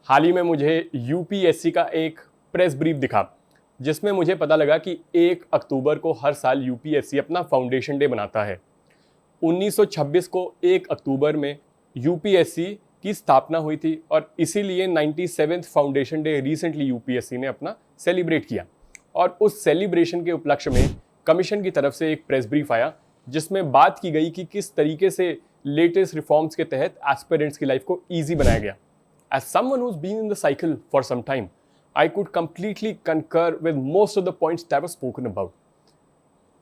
हाल ही में मुझे यूपीएससी का एक प्रेस ब्रीफ दिखा जिसमें मुझे पता लगा कि 1 अक्टूबर को हर साल यूपीएससी अपना फाउंडेशन डे मनाता है। 1926 को 1 अक्टूबर में यूपीएससी की स्थापना हुई थी और इसीलिए 97th foundation day recently UPSC ने अपना सेलिब्रेट किया। और उस सेलिब्रेशन के उपलक्ष्य में कमीशन की तरफ से एक प्रेस ब्रीफ आया जिसमें बात की गई कि किस तरीके से लेटेस्ट रिफॉर्म्स के तहत एस्पिरेंट्स की लाइफ को ईजी बनाया गया। As someone who's been in the cycle for some time, I could completely concur with most of the points that were spoken about.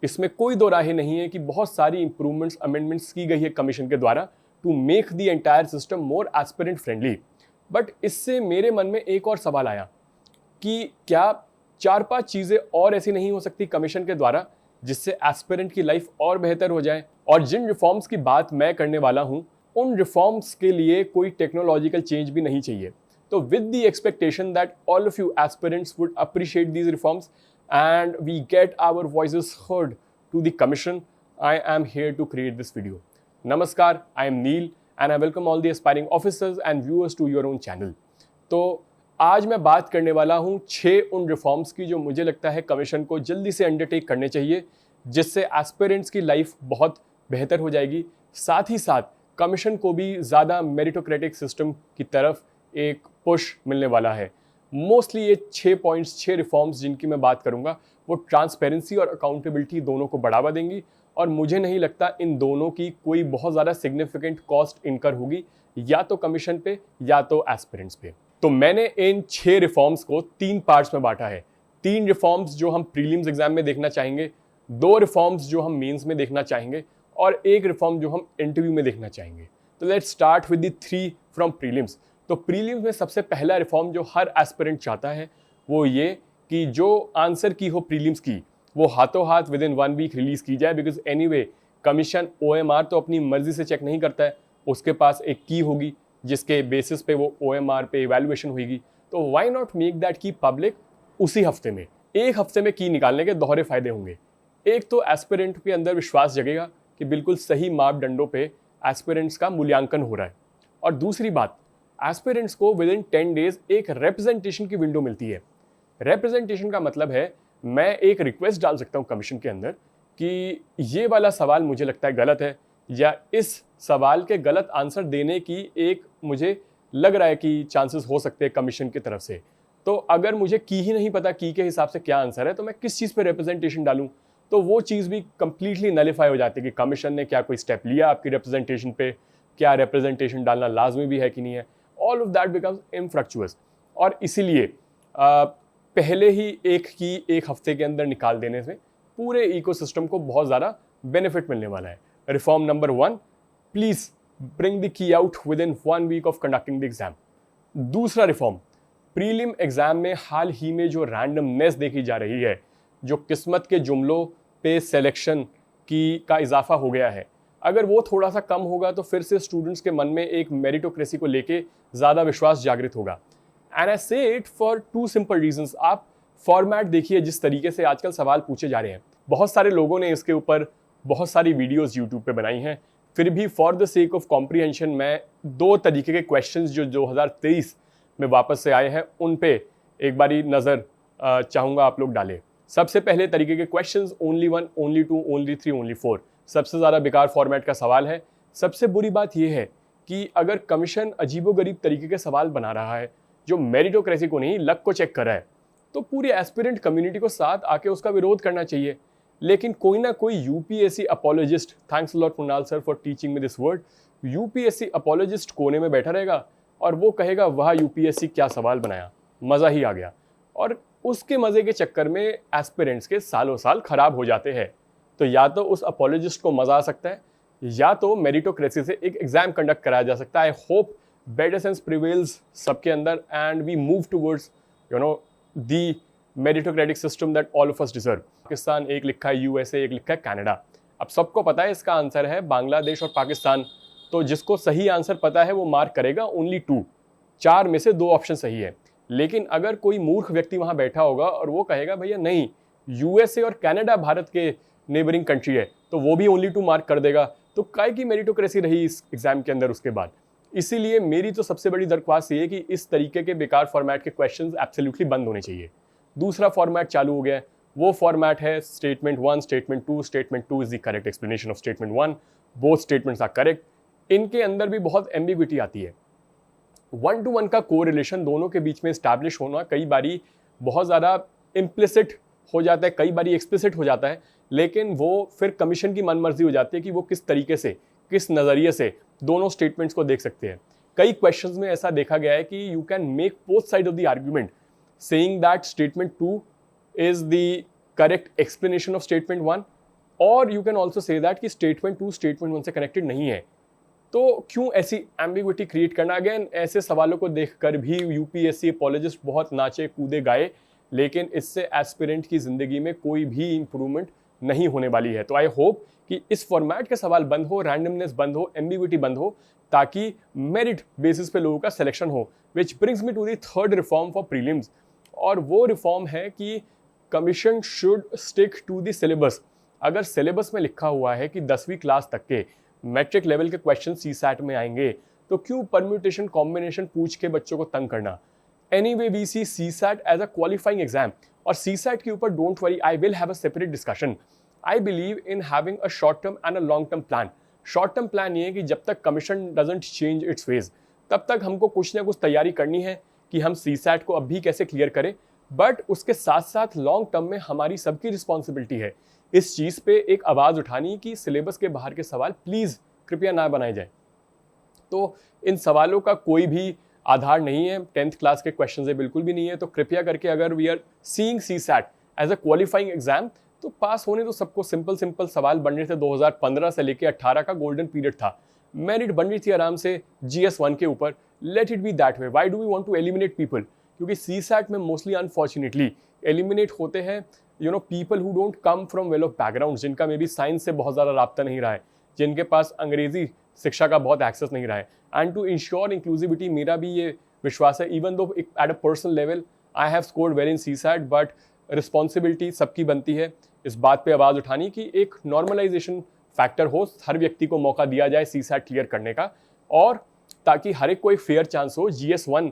इसमें कोई दो राय नहीं है कि बहुत सारी इंप्रूवमेंट्स अमेंडमेंट्स की गई है कमीशन के द्वारा to make the entire system more aspirant friendly. But इससे मेरे मन में एक और सवाल आया कि क्या 4-5 चीज़ें और ऐसी नहीं हो सकती कमीशन के द्वारा जिससे एस्पिरेंट की लाइफ और बेहतर हो जाए। और जिन रिफॉर्म्स की बात मैं करने वाला हूँ उन रिफॉर्म्स के लिए कोई टेक्नोलॉजिकल चेंज भी नहीं चाहिए। तो with the expectation that all of you aspirants would appreciate these reforms and we get our voices heard to the commission, I am here to create this video. नमस्कार, I am Neel and I welcome all the aspiring officers and viewers to your own channel. तो आज मैं बात करने वाला हूँ 6 उन reforms की जो मुझे लगता है कमीशन को जल्दी से अंडरटेक करने चाहिए जिससे एस्पिरेंट्स की लाइफ बहुत बेहतर हो जाएगी। साथ ही साथ कमीशन को भी ज़्यादा मेरिटोक्रेटिक सिस्टम की तरफ एक पुश मिलने वाला है। मोस्टली ये 6 पॉइंट्स, 6 रिफॉर्म्स जिनकी मैं बात करूँगा वो ट्रांसपेरेंसी और अकाउंटेबिलिटी दोनों को बढ़ावा देंगी और मुझे नहीं लगता इन दोनों की कोई बहुत ज़्यादा सिग्निफिकेंट कॉस्ट इनकर होगी या तो कमीशन पे या तो एस्पिरेंट्स पे। तो मैंने इन 6 रिफॉर्म्स को 3 पार्ट्स में बांटा है। 3 रिफॉर्म्स जो हम प्रीलिम्स एग्जाम में देखना चाहेंगे, 2 रिफॉर्म्स जो हम मेंस में देखना चाहेंगे और एक रिफॉर्म जो हम इंटरव्यू में देखना चाहेंगे। तो let's start with the 3 from prelims. तो प्रीलिम्स में सबसे पहला रिफॉर्म जो हर एस्पिरेंट चाहता है वो ये कि जो आंसर की हो प्रीलिम्स की वो हाथों हाथ विद इन 1 वीक रिलीज की जाए। बिकॉज एनीवे कमीशन ओएमआर तो अपनी मर्जी से चेक नहीं करता है, उसके पास एक की होगी जिसके बेसिस पे वो ओएमआर पे इवैल्यूएशन होगी। तो व्हाई नॉट मेक दैट की पब्लिक उसी हफ्ते में। एक हफ्ते में की निकालने के दोहरे फायदे होंगे। एक तो एस्पिरेंट के अंदर विश्वास जगेगा कि बिल्कुल सही मापदंडों पे एस्पिरेंट्स का मूल्यांकन हो रहा है। और दूसरी बात, एस्पिरेंट्स को विद इन 10 डेज एक रिप्रेजेंटेशन की विंडो मिलती है। रिप्रेजेंटेशन का मतलब है मैं एक रिक्वेस्ट डाल सकता हूँ कमीशन के अंदर कि ये वाला सवाल मुझे लगता है गलत है या इस सवाल के गलत आंसर देने की एक मुझे लग रहा है कि चांसेस हो सकते हैं कमीशन की तरफ से। तो अगर मुझे की ही नहीं पता की के हिसाब से क्या आंसर है तो मैं किस चीज़ पे रिप्रेजेंटेशन डालूँ, तो वो चीज़ भी कंप्लीटली नलीफाई हो जाती है कि कमीशन ने क्या कोई स्टेप लिया आपकी रिप्रेजेंटेशन पे, क्या रिप्रेजेंटेशन डालना लाजमी भी है कि नहीं है। All of that becomes infructuous. और इसीलिए पहले ही एक हफ्ते के अंदर निकाल देने से पूरे इकोसिस्टम को बहुत ज़्यादा बेनिफिट मिलने वाला है। Reform number 1, please bring the key out within 1 week of conducting the exam. दूसरा रिफॉर्म, प्रीलिम एग्जाम में हाल ही में जो रैंडमनेस देखी जा रही है, जो किस्मत के जुमलों पे सिलेक्शन का इजाफा हो गया है, अगर वो थोड़ा सा कम होगा तो फिर से स्टूडेंट्स के मन में एक मेरिटोक्रेसी को लेके ज़्यादा विश्वास जागृत होगा। एंड आई से इट फॉर 2 सिंपल रीजंस। आप फॉर्मेट देखिए जिस तरीके से आजकल सवाल पूछे जा रहे हैं, बहुत सारे लोगों ने इसके ऊपर बहुत सारी वीडियोस यूट्यूब पे बनाई हैं। फिर भी for the sake of comprehension मैं 2 तरीके के क्वेश्चंस जो 2023 में वापस से आए हैं उन पे एक बारी नज़र चाहूँगा आप लोग डालें। सबसे पहले तरीके के questions only 1, only 2, only 3, only 4 सबसे ज़्यादा बेकार फॉर्मेट का सवाल है। सबसे बुरी बात यह है कि अगर कमीशन अजीबोगरीब तरीके के सवाल बना रहा है जो मेरिटोक्रेसी को नहीं लक को चेक कर रहा है, तो पूरी एस्पिरेंट कम्युनिटी को साथ आके उसका विरोध करना चाहिए। लेकिन कोई ना कोई UPSC apologist, thanks lot Kunal sir for teaching me this word, UPSC apologist कोने में बैठा रहेगा और वो कहेगा वाह यूपीएससी क्या सवाल बनाया, मज़ा ही आ गया। और उसके मज़े के चक्कर में एस्पिरेंट्स के सालों साल खराब हो जाते हैं। तो या तो उस अपोलॉजिस्ट को मज़ा आ सकता है या तो मेरिटोक्रेसी से एक एग्जाम कंडक्ट कराया जा सकता है। I hope better sense prevails सबके अंदर and we move towards the meritocratic system that all of us deserve. Pakistan एक लिखा है यूएसए, एक लिखा है कनाडा। अब सबको पता है इसका आंसर है बांग्लादेश और पाकिस्तान। तो जिसको सही आंसर पता है वो मार्क करेगा ओनली 2, 4 में से 2 ऑप्शन सही है। लेकिन अगर कोई मूर्ख व्यक्ति वहाँ बैठा होगा और वो कहेगा भैया नहीं, यूएसए और कनाडा भारत के नेबरिंग कंट्री है, तो वो भी ओनली 2 मार्क कर देगा। तो काय की मेरिटोक्रेसी रही इस एग्जाम के अंदर उसके बाद। इसीलिए मेरी तो सबसे बड़ी दरख्वास्त ये है कि इस तरीके के बेकार फॉर्मेट के क्वेश्चंस एब्सोल्युटली बंद होने चाहिए। दूसरा फॉर्मेट चालू हो गया है, वो फॉर्मेट है statement 1, statement 2, statement 2 is the correct explanation of statement 1, both statements are correct. इनके अंदर भी बहुत एम्बिग्विटी आती है। 1 to 1 का कोरिलेशन दोनों के बीच में इस्टेब्लिश होना कई बारी बहुत ज़्यादा इम्प्लिसिट हो जाता है, कई बारी एक्सप्लिसिट हो जाता है, लेकिन वो फिर कमीशन की मनमर्जी हो जाती है कि वो किस तरीके से, किस नज़रिए से दोनों स्टेटमेंट्स को देख सकते हैं। कई क्वेश्चंस में ऐसा देखा गया है कि you can make both side of the argument saying that statement 2 is the correct explanation of statement 1, और you can also say that कि स्टेटमेंट 2 स्टेटमेंट 1 से कनेक्टेड नहीं है। तो क्यों ऐसी एम्बिग्विटी क्रिएट करना? अगेन ऐसे सवालों को देखकर भी यूपीएससी अपॉलॉजिस्ट बहुत नाचे कूदे गाए, लेकिन इससे एस्पिरेंट की जिंदगी में कोई भी इंप्रूवमेंट नहीं होने वाली है। तो आई होप कि इस फॉर्मेट के सवाल बंद हो, रैंडमनेस बंद हो, एम्बिग्विटी बंद हो, ताकि मेरिट बेसिस पे लोगों का सिलेक्शन हो। Which brings me to the third reform for prelims, और वो रिफॉर्म है कि commission should stick to the syllabus. अगर सिलेबस में लिखा हुआ है कि 10वीं क्लास तक के मैट्रिक लेवल के क्वेश्चन सीसैट में आएंगे, तो क्यों परम्यूटेशन कॉम्बिनेशन पूछ के बच्चों को तंग करना? Anyway we see CSAT as a qualifying exam, और सीसैट के ऊपर don't worry, I will have a separate discussion. I believe in having a short term and a long term plan. Short term plan ये है कि जब तक commission doesn't change its ways, तब तक हमको कुछ ना कुछ तैयारी करनी है कि हम सीसैट को अब भी कैसे क्लियर करें, बट उसके साथ साथ लॉन्ग टर्म में हमारी सबकी रिस्पॉन्सिबिलिटी है इस चीज़ पे एक आवाज़ उठानी कि सिलेबस के बाहर के सवाल प्लीज़ कृपया ना बनाए जाए। तो इन सवालों का कोई भी आधार नहीं है, 10th क्लास के क्वेश्चन से बिल्कुल भी नहीं है। तो कृपया करके अगर we are seeing CSAT as a qualifying exam, तो पास होने तो सबको सिंपल सिंपल सवाल बन रहे थे। 2015 से लेके 18 का गोल्डन पीरियड था, मेरिट बन रही थी आराम से GS1 के ऊपर। Let it be that way. Why do we want to eliminate people? क्योंकि सीसैट में मोस्टली अनफॉर्चुनेटली एलिमिनेट होते हैं people who don't come from well off background, जिनका मे बी साइंस से बहुत ज़्यादा राब्ता नहीं रहा है, जिनके पास अंग्रेजी शिक्षा का बहुत एक्सेस नहीं रहा है। एंड टू इंश्योर इंक्लूसिविटी, मेरा भी ये विश्वास है, even though at a personal level I have scored well in CSAT, but responsibility सबकी बनती है इस बात पे आवाज़ उठानी कि एक नॉर्मलाइजेशन फैक्टर हो, हर व्यक्ति को मौका दिया जाए सीसैट क्लियर करने का, और ताकि हर एक को एक फेयर चांस हो GS1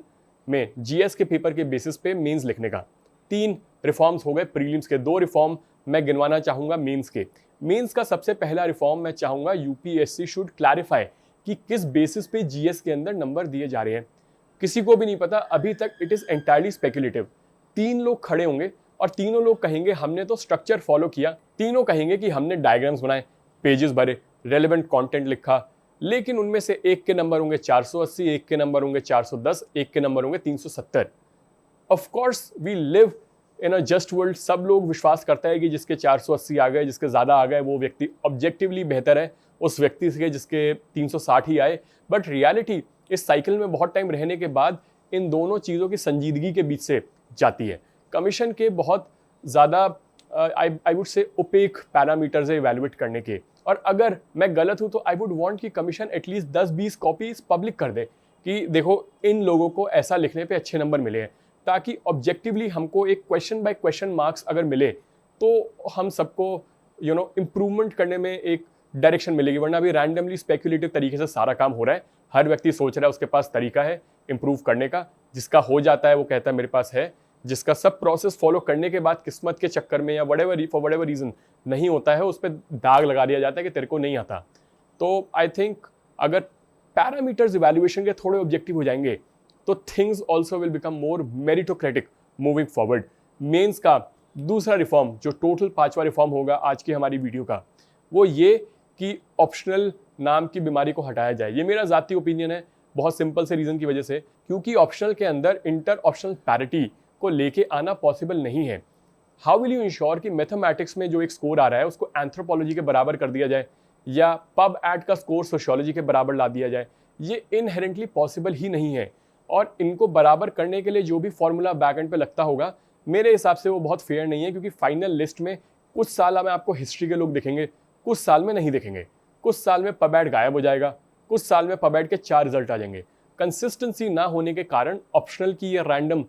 में GS के पेपर के बेसिस पे मेंस लिखने का। 3 रिफॉर्म्स हो गए प्रीलिम्स के। 2 रिफॉर्म मैं गिनवाना चाहूँगा मेंस के। मेंस का सबसे पहला रिफॉर्म मैं चाहूँगा यूपीएससी शुड क्लैरिफाई कि किस बेसिस पे GS के अंदर नंबर दिए जा रहे हैं। किसी को भी नहीं पता अभी तक, इट इज़ एंटायरली स्पेकुलेटिव। 3 लोग खड़े होंगे और तीनों लोग कहेंगे हमने तो स्ट्रक्चर फॉलो किया, तीनों कहेंगे कि हमने डायग्राम्स बनाए, पेजेस भरे, रेलेवेंट कंटेंट लिखा, लेकिन उनमें से एक के नंबर होंगे 480, एक के नंबर होंगे 410, एक के नंबर होंगे 370। Of course we live in a just world. सब लोग विश्वास करता है कि जिसके 480 आ गए, जिसके ज़्यादा आ गए, वो व्यक्ति ऑब्जेक्टिवली बेहतर है उस व्यक्ति से जिसके 360 ही आए। बट रियलिटी इस साइकिल में बहुत टाइम रहने के बाद इन दोनों चीज़ों की संजीदगी के बीच से जाती है। कमीशन के बहुत ज़्यादा I would say opaque parameters है इवैल्यूएट करने के, और अगर मैं गलत हूँ तो आई वुड वांट कि कमीशन एटलीस्ट 10-20 कॉपीज पब्लिक कर दे कि देखो इन लोगों को ऐसा लिखने पे अच्छे नंबर मिले हैं, ताकि ऑब्जेक्टिवली हमको एक क्वेश्चन बाय क्वेश्चन मार्क्स अगर मिले तो हम सबको इम्प्रूवमेंट करने में एक डायरेक्शन मिलेगी। वरना अभी रैंडमली स्पेकुलेटिव तरीके से सारा काम हो रहा है, हर व्यक्ति सोच रहा है उसके पास तरीका है इम्प्रूव करने का, जिसका हो जाता है वो कहता है मेरे पास है, जिसका सब प्रोसेस फॉलो करने के बाद किस्मत के चक्कर में या वटेवर फॉर वटेवर रीज़न नहीं होता है, उस पर दाग लगा दिया जाता है कि तेरे को नहीं आता। तो आई थिंक अगर पैरामीटर्स इवैल्यूएशन के थोड़े ऑब्जेक्टिव हो जाएंगे तो things also will become more meritocratic moving forward. Mains का दूसरा रिफॉर्म, जो टोटल 5वां रिफॉर्म होगा आज की हमारी वीडियो का, वो ये कि ऑप्शनल नाम की बीमारी को हटाया जाए। ये मेरा ज़ाती ओपिनियन है, बहुत सिंपल से रीज़न की वजह से, क्योंकि ऑप्शनल के अंदर इंटर ऑप्शनल पैरिटी को लेके आना पॉसिबल नहीं है। हाउ विल यू इंश्योर कि मैथमेटिक्स में जो एक स्कोर आ रहा है उसको एंथ्रोपोलॉजी के बराबर कर दिया जाए, या पब एड का स्कोर सोशियोलॉजी के बराबर ला दिया जाए? ये इनहेरेंटली पॉसिबल ही नहीं है, और इनको बराबर करने के लिए जो भी फॉर्मूला बैक एंड पे लगता होगा, मेरे हिसाब से वो बहुत फेयर नहीं है। क्योंकि फाइनल लिस्ट में कुछ साल में आपको हिस्ट्री के लोग दिखेंगे, कुछ साल में नहीं दिखेंगे, कुछ साल में पब एड गायब हो जाएगा, कुछ साल में पब एड के 4 रिजल्ट आ जाएंगे। कंसिस्टेंसी ना होने के कारण ऑप्शनल की ये रैंडम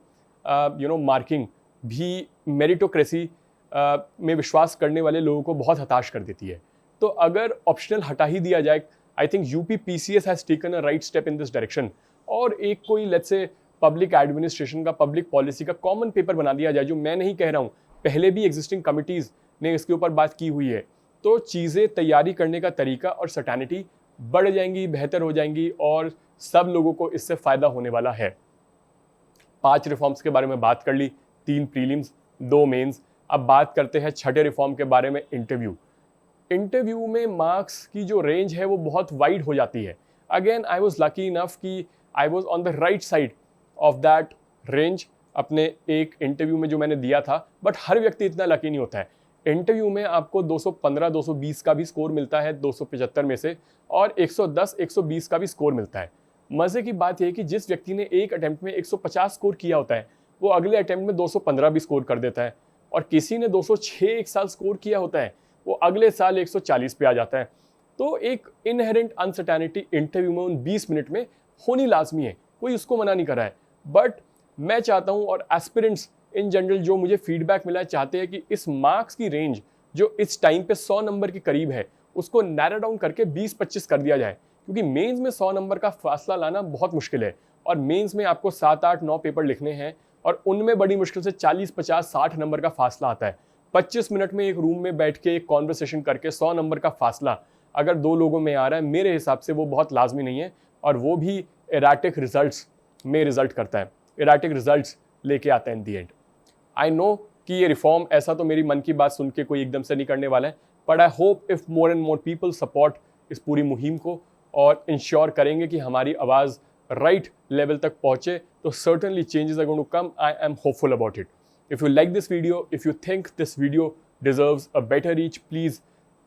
मार्किंग भी मेरिटोक्रेसी में विश्वास करने वाले लोगों को बहुत हताश कर देती है। तो अगर ऑप्शनल हटा ही दिया जाए, I think UP PCS has taken a right step in this direction. और एक कोई लेट्स से पब्लिक एडमिनिस्ट्रेशन का, पब्लिक पॉलिसी का कॉमन पेपर बना दिया जाए, जो मैं नहीं कह रहा हूँ, पहले भी एग्जिस्टिंग कमिटीज़ ने इसके ऊपर बात की हुई है, तो चीज़ें तैयारी करने का तरीका और सर्टेनिटी बढ़ जाएंगी, बेहतर हो जाएंगी और सब लोगों को इससे फ़ायदा होने वाला है। 5 रिफॉर्म्स के बारे में बात कर ली, 3 प्रीलिम्स, 2 मेंस। अब बात करते हैं छठे रिफॉर्म के बारे में, इंटरव्यू। इंटरव्यू में मार्क्स की जो रेंज है वो बहुत वाइड हो जाती है। Again I was lucky enough कि I was on the right side of that range अपने एक इंटरव्यू में जो मैंने दिया था, बट हर व्यक्ति इतना लकी नहीं होता है। इंटरव्यू में आपको 215, 220 का भी स्कोर मिलता है 275 में से, और 110, 120 का भी स्कोर मिलता है। मज़े की बात यह है कि जिस व्यक्ति ने एक अटेम्प्ट में 150 स्कोर किया होता है, वो अगले अटेम्प्ट में 215 भी स्कोर कर देता है, और किसी ने 206 एक साल स्कोर किया होता है, वो अगले साल 140 पे आ जाता है। तो एक इनहेरेंट अनसर्टेनिटी इंटरव्यू में उन 20 मिनट में होनी लाजमी है, कोई उसको मना नहीं कर रहा है। बट मैं चाहता हूँ, और एस्पिरेंट्स इन जनरल जो मुझे फीडबैक मिला है, चाहते हैं कि इस मार्क्स की रेंज जो इस टाइम पे 100 नंबर के करीब है, उसको नैरो डाउन करके 20-25 कर दिया जाए, क्योंकि मेंस में 100 नंबर का फासला लाना बहुत मुश्किल है। और मेंस में आपको 7, 8, 9 पेपर लिखने हैं, और उनमें बड़ी मुश्किल से 40, 50, 60 नंबर का फासला आता है। 25 मिनट में एक रूम में बैठ के एक कॉन्वर्सेशन करके 100 नंबर का फासला अगर 2 लोगों में आ रहा है, मेरे हिसाब से वो बहुत लाजमी नहीं है, और वो भी एराटिक रिजल्ट्स में रिजल्ट करता है, एराटिक रिजल्ट्स लेके आता है इन दी एंड। आई नो कि ये रिफॉर्म ऐसा तो मेरी मन की बात सुन के कोई एकदम से नहीं करने वाला है, but I hope if more and more people support इस पूरी मुहिम को और इंश्योर करेंगे कि हमारी आवाज़ राइट लेवल तक पहुँचे, तो certainly changes are going to come. I am hopeful about it. If you like this video, if you think this video deserves a better reach, please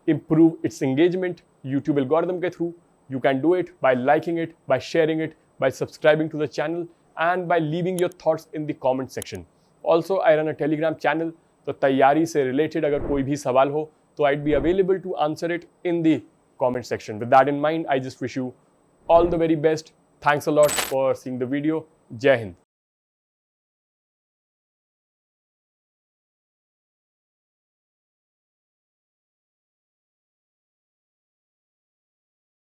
improve its engagement YouTube algorithm के through. You can do it by liking it, by sharing it, by subscribing to the channel, and by leaving your thoughts in the comment section. Also, I run a Telegram channel, तो तैयारी से related अगर कोई भी सवाल हो, तो I'd be available to answer it in the comment section. With that in mind, I just wish you all the very best. Thanks a lot for seeing the video. Jai Hind.